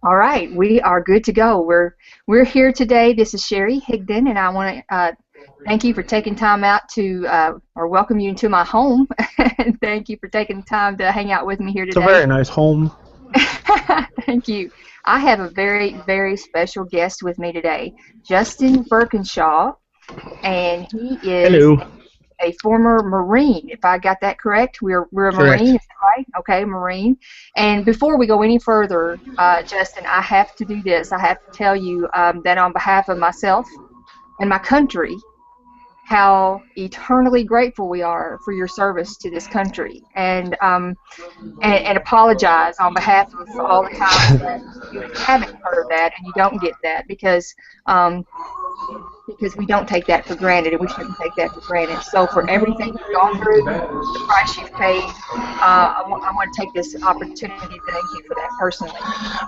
All right, we are good to go. We're here today. This is Sherry Higdon, and I want to thank you for taking time out to or welcome you into my home. And thank you for taking the time to hang out with me here It's a today. very nice home. Thank you. I have a very, very special guest with me today, Justin Birkinshaw, and he is Hello. a former Marine, if I got that correct. We're a Marine, Correct. is that right? Okay, Marine. And before we go any further, Justin, I have to do this. I have to tell you that on behalf of myself and my country, how eternally grateful we are for your service to this country, and apologize on behalf of all the times that you haven't heard that and you don't get that because we don't take that for granted, and we shouldn't take that for granted. So for everything you've gone through, the price you've paid, I want to take this opportunity to thank you for that personally.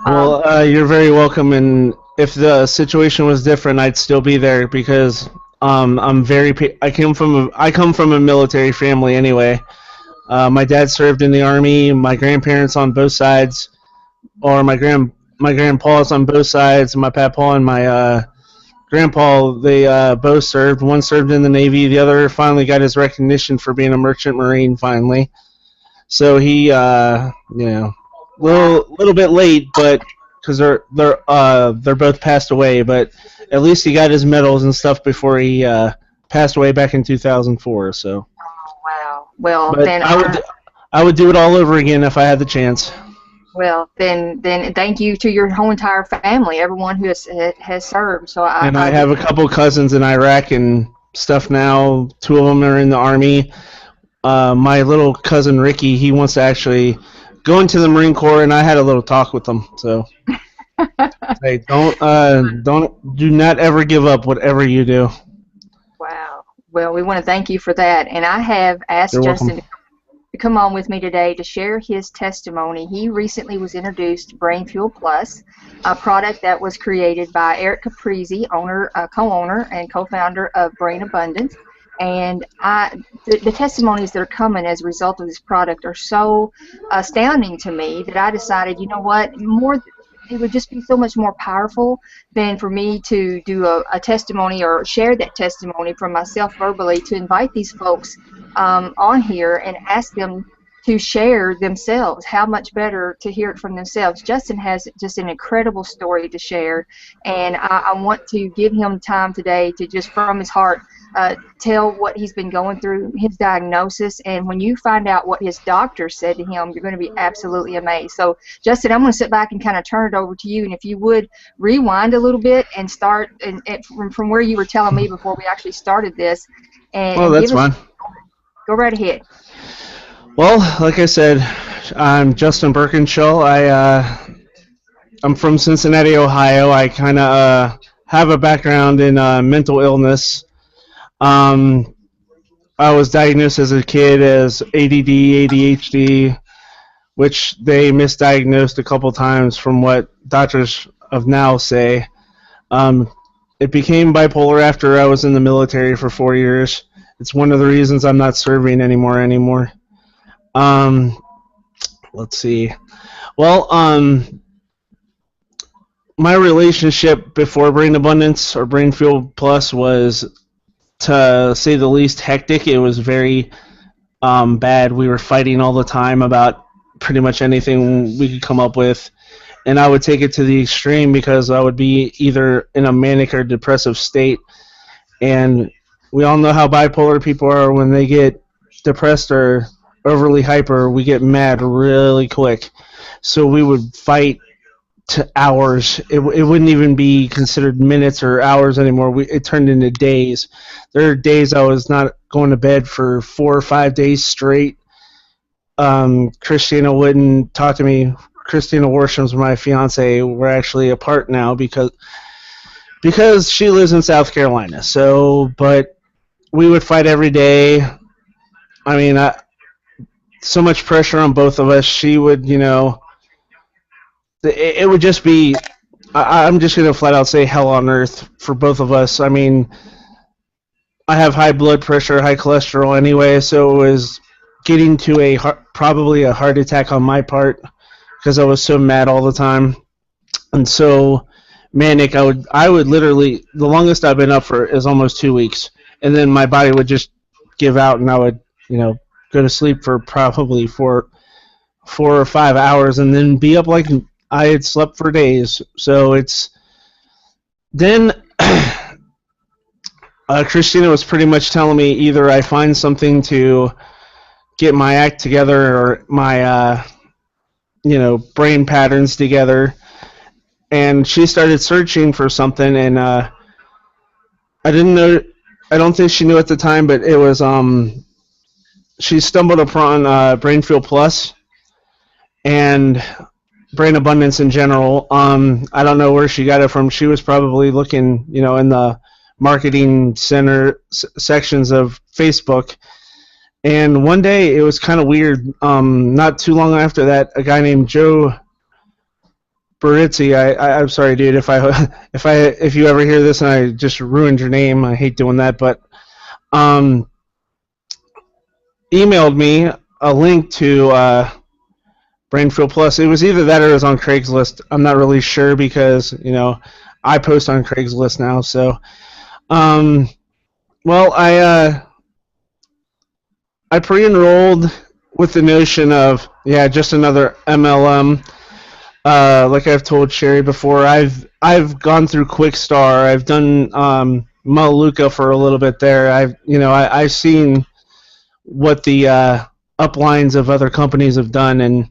Well, you're very welcome, and if the situation was different, I'd still be there because I come from a military family anyway. My dad served in the army. My grandparents on both sides, or my grandpa's on both sides. My papa and my grandpa, they both served. One served in the Navy. The other finally got his recognition for being a merchant marine finally. So he, little bit late, but because they're both passed away. But at least he got his medals and stuff before he passed away back in 2004. So. Wow. Well, But then I would do it all over again if I had the chance. Well, then thank you to your whole entire family, everyone who has served. So And I have a couple cousins in Iraq and stuff now. Two of them are in the army. My little cousin Ricky, he wants to actually go into the Marine Corps, and I had a little talk with him. So, hey, do not ever give up, whatever you do. Wow. Well, we want to thank you for that. And I have asked You're Justin welcome. to come on with me today to share his testimony. He recently was introduced to Brain Fuel Plus, a product that was created by Eric Caprizi, co-owner and co-founder of Brain Abundance. And the testimonies that are coming as a result of this product are so astounding to me that I decided, you know what, it would just be so much more powerful than for me to do a testimony or share that testimony from myself verbally, to invite these folks on here and ask them to share themselves. How much better to hear it from themselves. Justin has just an incredible story to share, and I want to give him time today to just from his heart tell what he's been going through, his diagnosis, and when you find out what his doctor said to him, you're going to be absolutely amazed. So, Justin, I'm going to sit back and kind of turn it over to you, and if you would rewind a little bit and start from where you were telling me before we actually started this, Well, and that's give us, fine. go right ahead. Well, like I said, I'm Justin Birkinshaw. I'm from Cincinnati, Ohio. I kind of have a background in mental illness. I was diagnosed as a kid as ADD, ADHD, which they misdiagnosed a couple times from what doctors of now say. It became bipolar after I was in the military for 4 years. It's one of the reasons I'm not serving anymore. Let's see. Well, my relationship before Brain Abundance or Brain Fuel Plus was, to say the least, hectic. It was very bad. We were fighting all the time about pretty much anything we could come up with, and I would take it to the extreme because I would be either in a manic or depressive state, and we all know how bipolar people are. When they get depressed or overly hyper, we get mad really quick. So we would fight to hours. It wouldn't even be considered minutes or hours anymore. It turned into days. There are days I was not going to bed for 4 or 5 days straight. Christina wouldn't talk to me. Christina Worsham's my fiance. We're actually apart now because she lives in South Carolina. So, but we would fight every day. I mean, so much pressure on both of us. She would, it would just be, I'm just going to flat out say hell on earth for both of us. I mean, I have high blood pressure, high cholesterol anyway, so it was getting to probably a heart attack on my part because I was so mad all the time. and so manic. I would literally, the longest I've been up for is almost 2 weeks, and then my body would just give out, and I would, go to sleep for probably 4 or 5 hours, and then be up like I had slept for days. So it's then. Christina was pretty much telling me either I find something to get my act together or my brain patterns together, and she started searching for something, and I didn't know. I don't think she knew at the time, but it was she stumbled upon Brainfield Plus and Brain Abundance in general. I don't know where she got it from. She was probably looking, in the marketing center sections of Facebook. And one day it was kind of weird. Not too long after that, a guy named Joe Barizzi. I'm sorry, dude, if you ever hear this and I just ruined your name. I hate doing that, but emailed me a link to Brainfield Plus. It was either that or it was on Craigslist. I'm not really sure because I post on Craigslist now. So, well, I pre-enrolled with the notion of just another MLM. Like I've told Sherry before, I've gone through Quickstar. I've done Maluka for a little bit there. I've seen what the uplines of other companies have done, and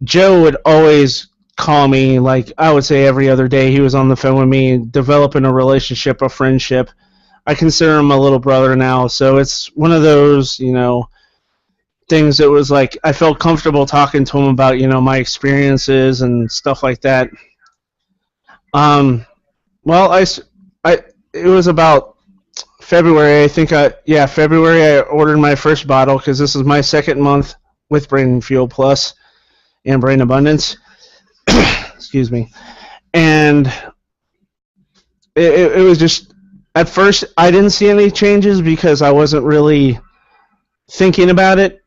Joe would always call me, like I would say every other day. He was on the phone with me, developing a relationship, a friendship. I consider him a little brother now, so it's one of those, things that was like I felt comfortable talking to him about, my experiences and stuff like that. Well, it was about February, I think. February. I ordered my first bottle because this is my second month with Brainfield Plus and Brain Abundance. Excuse me. And it was just, at first I didn't see any changes because I wasn't really thinking about it.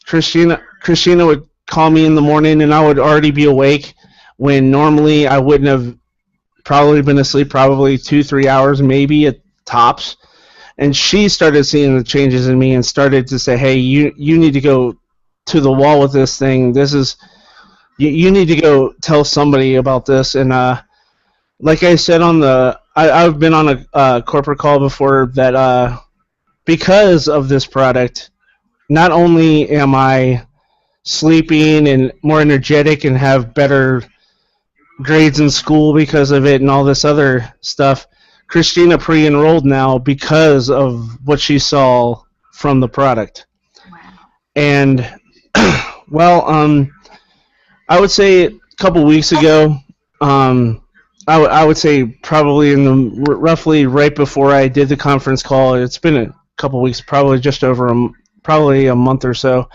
Christina would call me in the morning and I would already be awake when normally I wouldn't have probably been asleep probably 2-3 hours maybe at tops. And she started seeing the changes in me and started to say, hey, you need to go to the wall with this thing. You need to go tell somebody about this. And like I said I've been on a corporate call before that because of this product, not only am I sleeping and more energetic and have better grades in school because of it and all this other stuff, Christina pre-enrolled now because of what she saw from the product. Wow. And, well, I would say a couple weeks ago, I would say probably roughly right before I did the conference call. It's been a couple weeks, probably just over probably a month or so.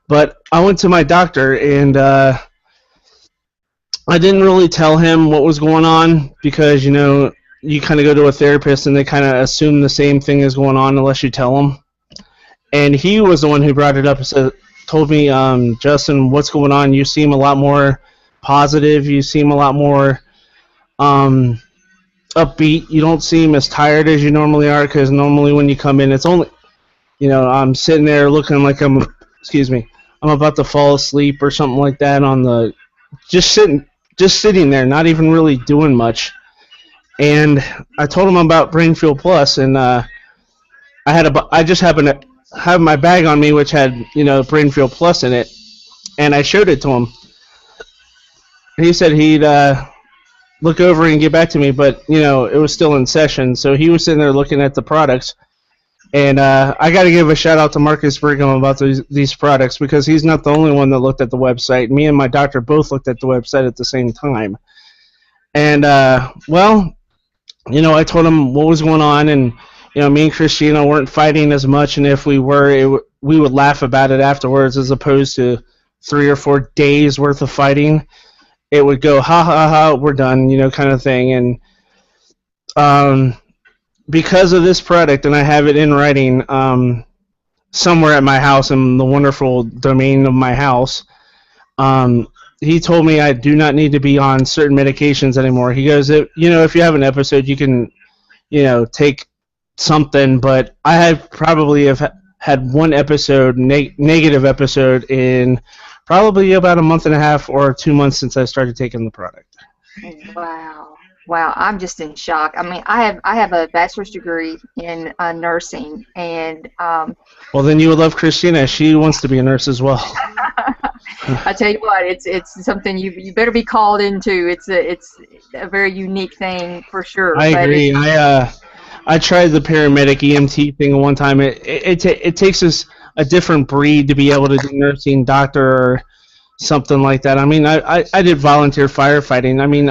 But I went to my doctor and I didn't really tell him what was going on because you kind of go to a therapist and they kind of assume the same thing is going on unless you tell them. And he was the one who brought it up and told me, Justin, what's going on? You seem a lot more positive. You seem a lot more upbeat. You don't seem as tired as you normally are because normally when you come in, it's only, I'm sitting there looking like I'm about to fall asleep or something like that just sitting there, not even really doing much. And I told him about Brainfield Plus, and I just happened to have my bag on me, which had Brainfield Plus in it, and I showed it to him. He said he'd look over and get back to me, but it was still in session, so he was sitting there looking at the products. And I got to give a shout out to Marcus Brigham about these products because he's not the only one that looked at the website. Me and my doctor both looked at the website at the same time. And well, I told him what was going on, and me and Christina weren't fighting as much, and if we were, we would laugh about it afterwards, as opposed to 3 or 4 days worth of fighting. It would go ha ha ha, we're done, kind of thing. And because of this product, and I have it in writing somewhere at my house in the wonderful domain of my house, he told me I do not need to be on certain medications anymore. He goes, if you have an episode, you can, take something, but I have probably have had one episode, negative episode, in probably about a month and a half or 2 months since I started taking the product. Wow, I'm just in shock. I mean, I have a bachelor's degree in nursing, and well, then you would love Christina. She wants to be a nurse as well. I tell you what, it's something you better be called into. It's a very unique thing for sure. I agree. I tried the paramedic EMT thing one time. It takes us a different breed to be able to do nursing, doctor, or something like that. I mean, I did volunteer firefighting. I mean,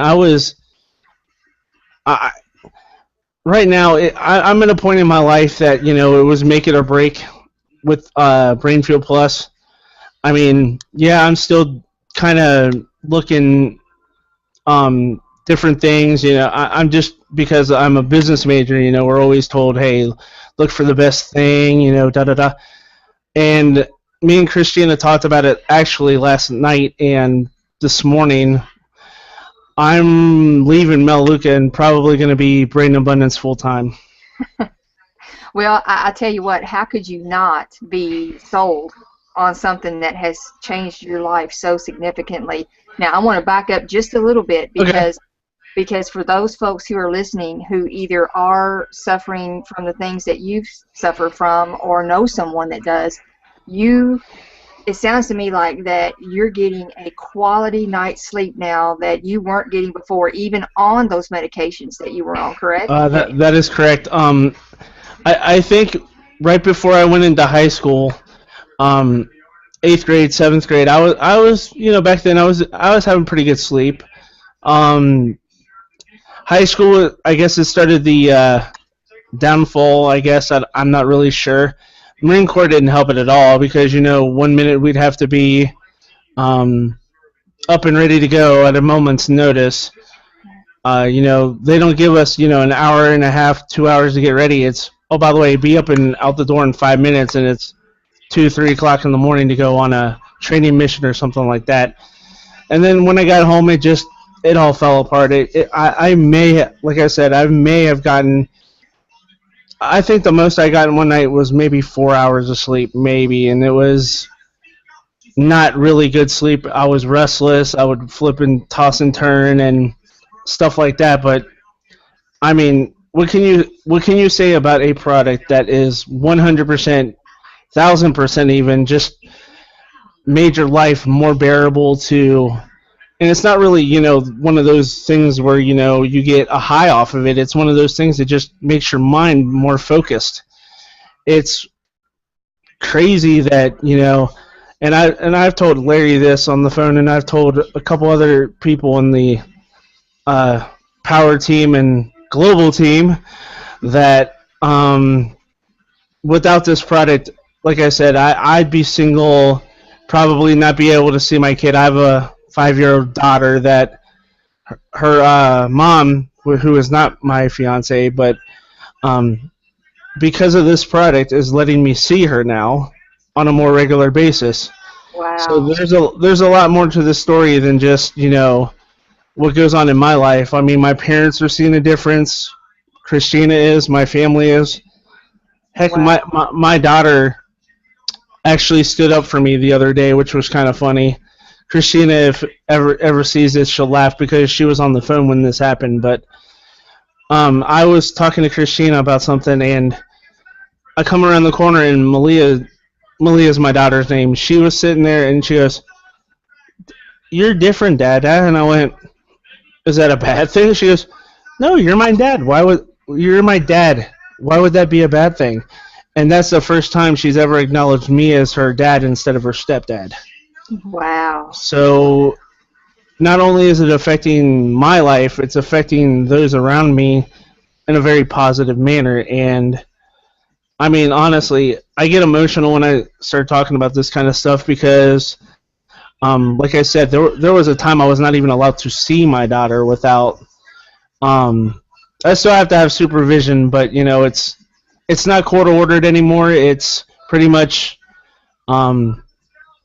right now, I'm at a point in my life that, it was make it or break with Brainfield Plus. I mean, yeah, I'm still kind of looking different things. I'm just, because I'm a business major, we're always told, hey, look for the best thing, da-da-da. And me and Christina talked about it actually last night, and this morning I'm leaving Melaleuca and probably going to be Brain Abundance full-time. Well, I tell you what, how could you not be sold on something that has changed your life so significantly? Now, I want to back up just a little bit, because for those folks who are listening who either are suffering from the things that you've suffered from or know someone that does, it sounds to me like that you're getting a quality night's sleep now that you weren't getting before, even on those medications that you were on, correct? That is correct. I think right before I went into high school, 8th grade, 7th grade, I was back then I was having pretty good sleep. High school, I guess it started the downfall. I guess I'm not really sure. Marine Corps didn't help it at all, because 1 minute we'd have to be up and ready to go at a moment's notice. They don't give us an hour and a half, 2 hours to get ready. It's, oh, by the way, be up and out the door in 5 minutes, and it's 2-3 o'clock in the morning to go on a training mission or something like that. And then when I got home, it all fell apart. I may, like I said, I may have gotten, I think the most I got in one night was maybe 4 hours of sleep, maybe, and it was not really good sleep. I was restless. I would flip and toss and turn and stuff like that. But I mean, what can you say about a product that is 100%, 1000% even, just made your life more bearable to? And it's not really, one of those things where, you get a high off of it. It's one of those things that just makes your mind more focused. It's crazy that, and I've told Larry this on the phone, and I've told a couple other people in the power team and global team that without this product, like I said, I'd be single, probably not be able to see my kid. I have a 5-year-old daughter that her mom, who is not my fiance, but because of this product, is letting me see her now on a more regular basis. Wow. So there's a lot more to this story than just what goes on in my life. I mean, my parents are seeing a difference. Christina is. My family is. Heck, wow. my daughter actually stood up for me the other day, which was kind of funny. Christina, if ever sees this, she'll laugh because she was on the phone when this happened. But I was talking to Christina about something, and I come around the corner, and Malia's my daughter's name. She was sitting there, and she goes, "You're different, Dad." And I went, "Is that a bad thing?" She goes, "No, you're my dad. You're my dad. Why would that be a bad thing?" And that's the first time she's ever acknowledged me as her dad instead of her stepdad. Wow. So not only is it affecting my life, it's affecting those around me in a very positive manner. And I mean, honestly, I get emotional when I start talking about this kind of stuff because, like I said, there was a time I was not even allowed to see my daughter without. I still have to have supervision, but it's not court ordered anymore. It's pretty much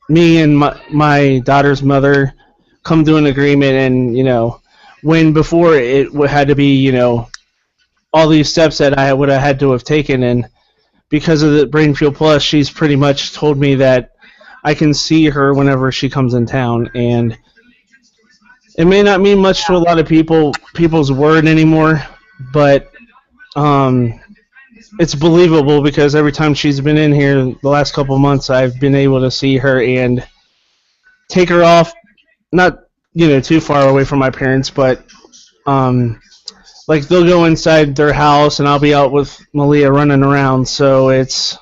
me and my daughter's mother. come to an agreement, and when before it had to be all these steps that I would have had to have taken, and because of the Brain Fuel Plus, she's pretty much told me that I can see her whenever she comes in town, and it may not mean much to a lot of people's word anymore, but it's believable because every time she's been in here the last couple of months, I've been able to see her and take her off, not too far away from my parents, but like they'll go inside their house and I'll be out with Malia running around, so it's...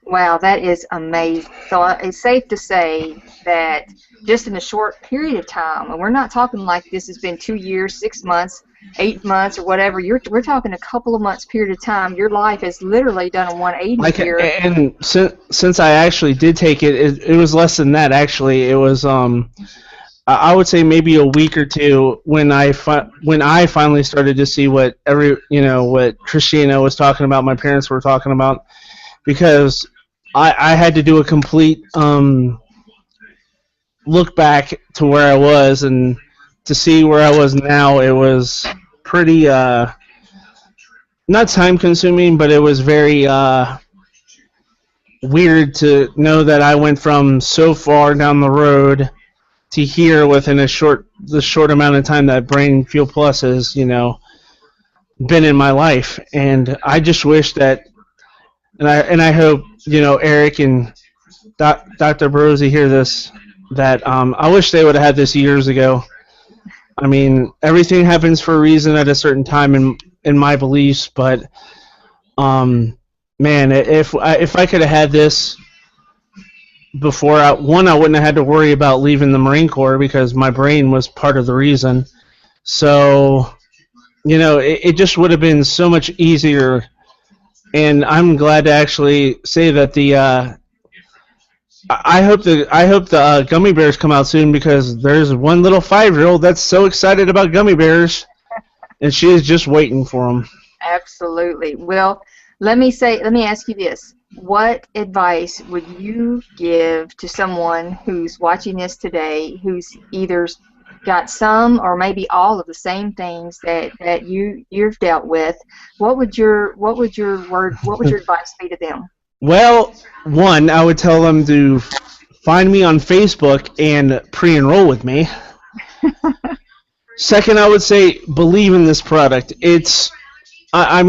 Wow, that is amazing. So it's safe to say that just in a short period of time, and we're not talking like this has been 2 years, 6 months, 8 months, or whatever. We're talking a couple of months period of time. Your life has literally done a 180 here. And since I actually did take it, it was less than that. Actually, it was I would say maybe a week or two when I finally started to see what what Christina was talking about, my parents were talking about, because I had to do a complete look back to where I was, and to see where I was now, it was pretty not time consuming, but it was very weird to know that I went from so far down the road to here within the short amount of time that Brain Fuel Plus has been in my life. And I just wish that, and I hope Eric and Dr. Barozzi hear this, that I wish they would have had this years ago. I mean, everything happens for a reason at a certain time in my beliefs, but man, if I could have had this before, I wouldn't have had to worry about leaving the Marine Corps because my brain was part of the reason. So, it just would have been so much easier. And I'm glad to actually say that I hope the gummy bears come out soon, because there's one little 5-year-old that's so excited about gummy bears, and she is just waiting for them. Absolutely. Well, let me ask you this. What advice would you give to someone who's watching this today, who's either got some or maybe all of the same things that you've dealt with? What would your advice be to them? Well, one, I would tell them to find me on Facebook and pre-enroll with me. Second, I would say believe in this product. I'm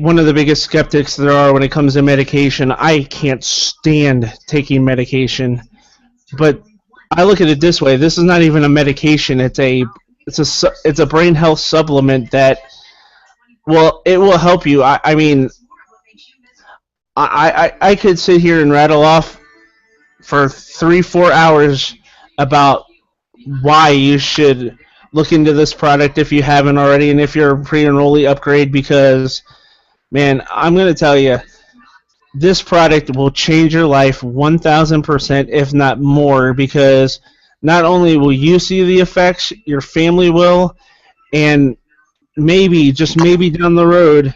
one of the biggest skeptics there are when it comes to medication. I can't stand taking medication, but I look at it this way: this is not even a medication. It's a brain health supplement that it will help you. I could sit here and rattle off for 3-4 hours about why you should look into this product if you haven't already, and if you're a pre-enrollee, upgrade, because, man, I'm going to tell you, this product will change your life 1,000%, if not more, because not only will you see the effects, your family will, and maybe, just maybe down the road,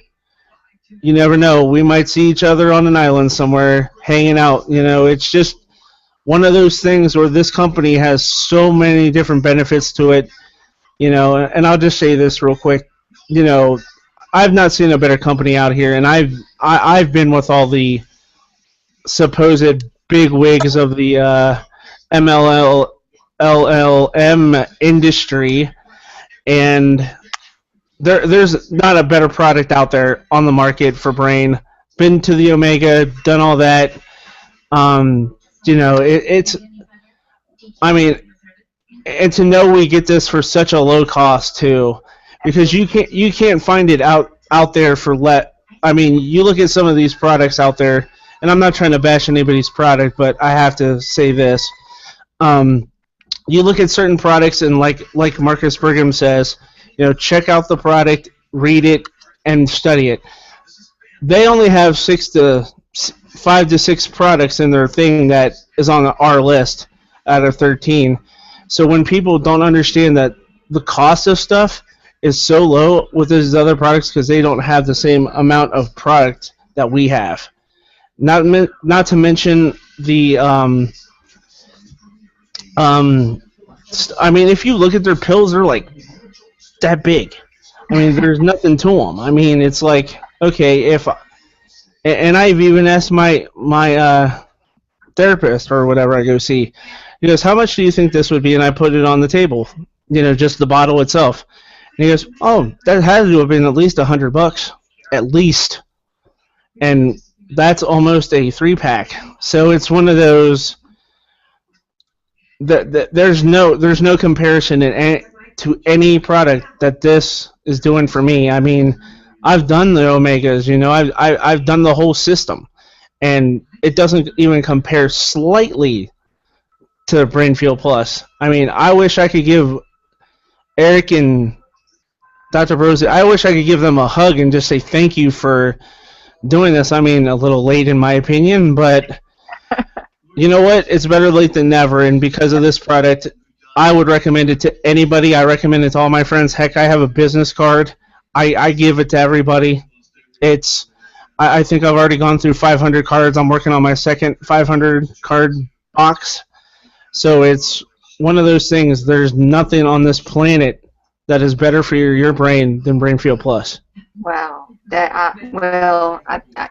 you never know, we might see each other on an island somewhere hanging out. It's just one of those things where this company has so many different benefits to it. And I'll just say this real quick. I've not seen a better company out here, and I've been with all the supposed big wigs of the MLM industry, and there's not a better product out there on the market for brain. Been to the Omega, done all that. And to know we get this for such a low cost too, because you can't find it out there for you look at some of these products out there, and I'm not trying to bash anybody's product, but I have to say this. You look at certain products, and like Marcus Brigham says, check out the product, read it, and study it. They only have 5 to 6 products in their thing that is on our list out of 13. So when people don't understand that the cost of stuff is so low with these other products because they don't have the same amount of product that we have. Not to mention the I mean, if you look at their pills, they're like that big. I mean, there's nothing to them. I mean, it's like, okay, and I've even asked my therapist or whatever I go see. He goes, "How much do you think this would be?" And I put it on the table, just the bottle itself. And he goes, "Oh, that had to have been at least $100, at least." And that's almost a 3-pack. So it's one of those that there's no comparison to any product that this is doing for me. I mean, I've done the Omegas, I've done the whole system, and it doesn't even compare slightly to Brain Fuel Plus. I mean, I wish I could give Eric and Dr. Brosi, I wish I could give them a hug and just say thank you for doing this. I mean, a little late in my opinion, but you know what? It's better late than never, and because of this product, I would recommend it to anybody. I recommend it to all my friends. Heck, I have a business card. I give it to everybody. I think I've already gone through 500 cards. I'm working on my second 500 card box. So it's one of those things. There's nothing on this planet that is better for your brain than Brain Fuel Plus. Wow.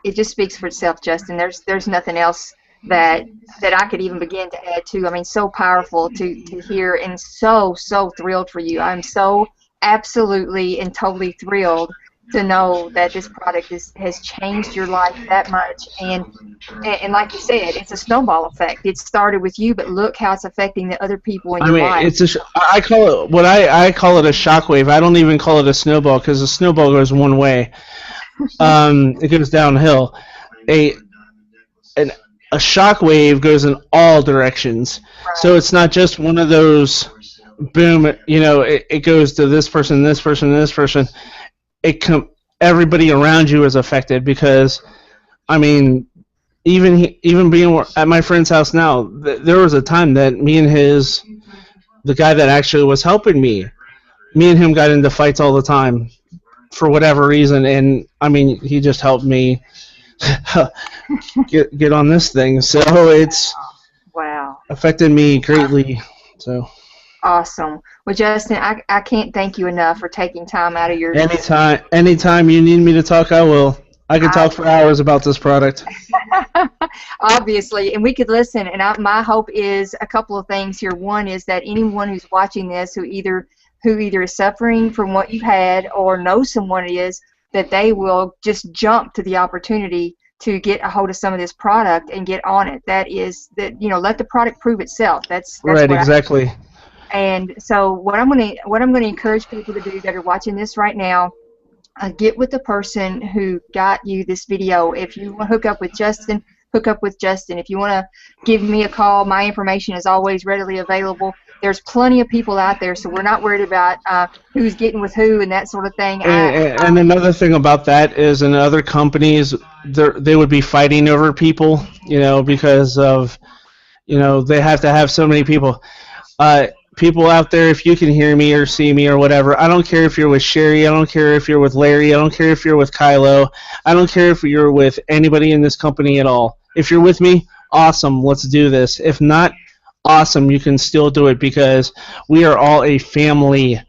It just speaks for itself, Justin. There's nothing else that I could even begin to add to. I mean, so powerful to hear, and so thrilled for you. I'm so absolutely and totally thrilled to know that this product has changed your life that much, and like you said, it's a snowball effect. It started with you, but look how it's affecting the other people in your life. I call it I call it a shockwave. I don't even call it a snowball, because a snowball goes one way. It goes downhill. A shockwave goes in all directions. Right. So it's not just one of those boom, it goes to this person, this person, this person. Everybody around you is affected, because, I mean, even being at my friend's house now, there was a time that me and the guy that actually was helping me and him got into fights all the time for whatever reason, and, I mean, he just helped me get on this thing, so it's affected me greatly, so. Awesome. Well, Justin, I can't thank you enough for taking time out of your... Anytime you need me to talk, I will. I can talk for hours about this product. Obviously, and we could listen, and my hope is a couple of things here. One is that anyone who's watching this who either is suffering from what you've had or knows someone is, that they will just jump to the opportunity to get a hold of some of this product and get on it. Let the product prove itself. That's right, exactly. And so what I'm going to encourage people to do that are watching this right now, get with the person who got you this video. If you want to hook up with Justin, hook up with Justin. If you want to give me a call, my information is always readily available. There's plenty of people out there, so we're not worried about who's getting with who and that sort of thing. And another thing about that is, in other companies, they would be fighting over people, because of, they have to have so many people. People out there, if you can hear me or see me or whatever, I don't care if you're with Sherry, I don't care if you're with Larry, I don't care if you're with Kylo, I don't care if you're with anybody in this company at all. If you're with me, awesome, let's do this. If not, awesome, you can still do it, because we are all a family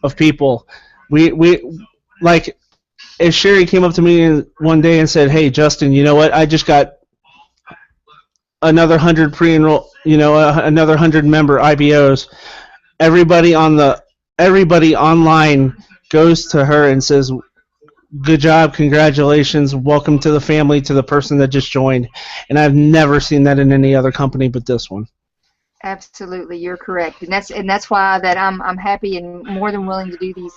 of people. We like, if Sherry came up to me one day and said, "Hey, Justin, you know what? I just got another 100 pre-enroll, another 100 member IBOs." Everybody online goes to her and says, "Good job, congratulations, welcome to the family," to the person that just joined. And I've never seen that in any other company but this one. Absolutely, you're correct, and that's why that I'm happy and more than willing to do these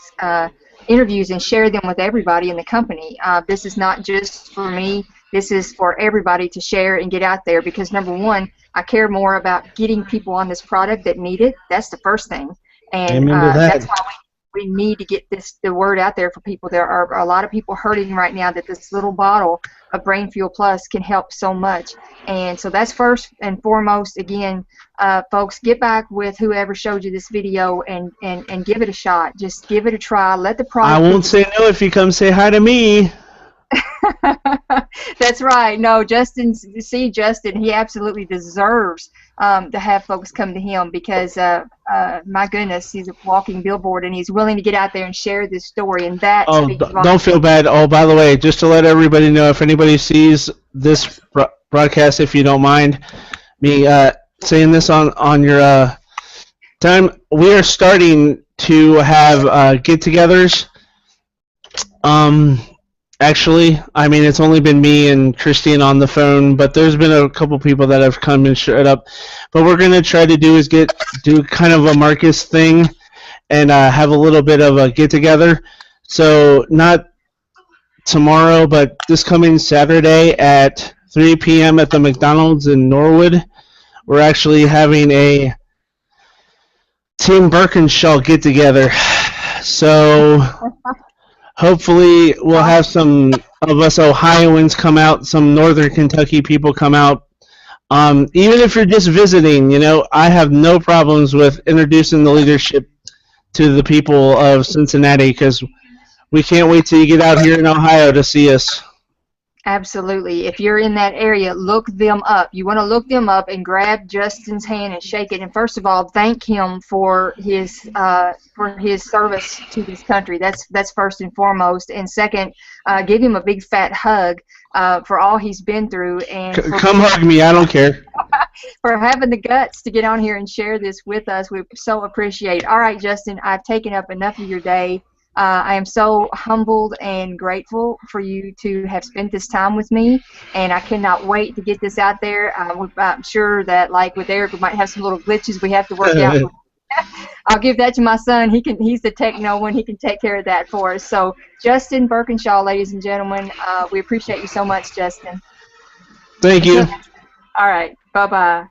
interviews and share them with everybody in the company. This is not just for me. This is for everybody to share and get out there, because number one, I care more about getting people on this product that need it. That's the first thing, and that's why we need to get the word out there for people. There are a lot of people hurting right now that this little bottle of Brain Fuel Plus can help so much, and so that's first and foremost. Again, folks, get back with whoever showed you this video and give it a shot. Just give it a try. Let the product. I won't say no if you come say hi to me. That's right. No, Justin, he absolutely deserves to have folks come to him because, my goodness, he's a walking billboard, and he's willing to get out there and share this story, and that Oh, speaks don't feel bad. Oh, by the way, just to let everybody know, if anybody sees this broadcast, if you don't mind me saying this on your time, we are starting to have get-togethers. Actually, I mean, it's only been me and Christine on the phone, but there's been a couple people that have come and showed up. But we're going to try to do kind of a Marcus thing and have a little bit of a get-together. So not tomorrow, but this coming Saturday at 3 p.m. at the McDonald's in Norwood, we're actually having a Team Birkinshaw get-together. So hopefully we'll have some of us Ohioans come out, some Northern Kentucky people come out. Even if you're just visiting, I have no problems with introducing the leadership to the people of Cincinnati because we can't wait till you get out here in Ohio to see us. Absolutely. If you're in that area, look them up. You want to look them up and grab Justin's hand and shake it. And first of all, thank him for his service to this country. That's first and foremost. And second, give him a big fat hug for all he's been through. And come hug me. I don't care. For having the guts to get on here and share this with us. We so appreciate it. All right, Justin, I've taken up enough of your day. I am so humbled and grateful for you to have spent this time with me, and I cannot wait to get this out there. I'm sure that, like with Eric, we might have some little glitches we have to work out. I'll give that to my son. He's the techno one. He can take care of that for us. So, Justin Birkinshaw, ladies and gentlemen, we appreciate you so much, Justin. Thank you. All right. Bye-bye.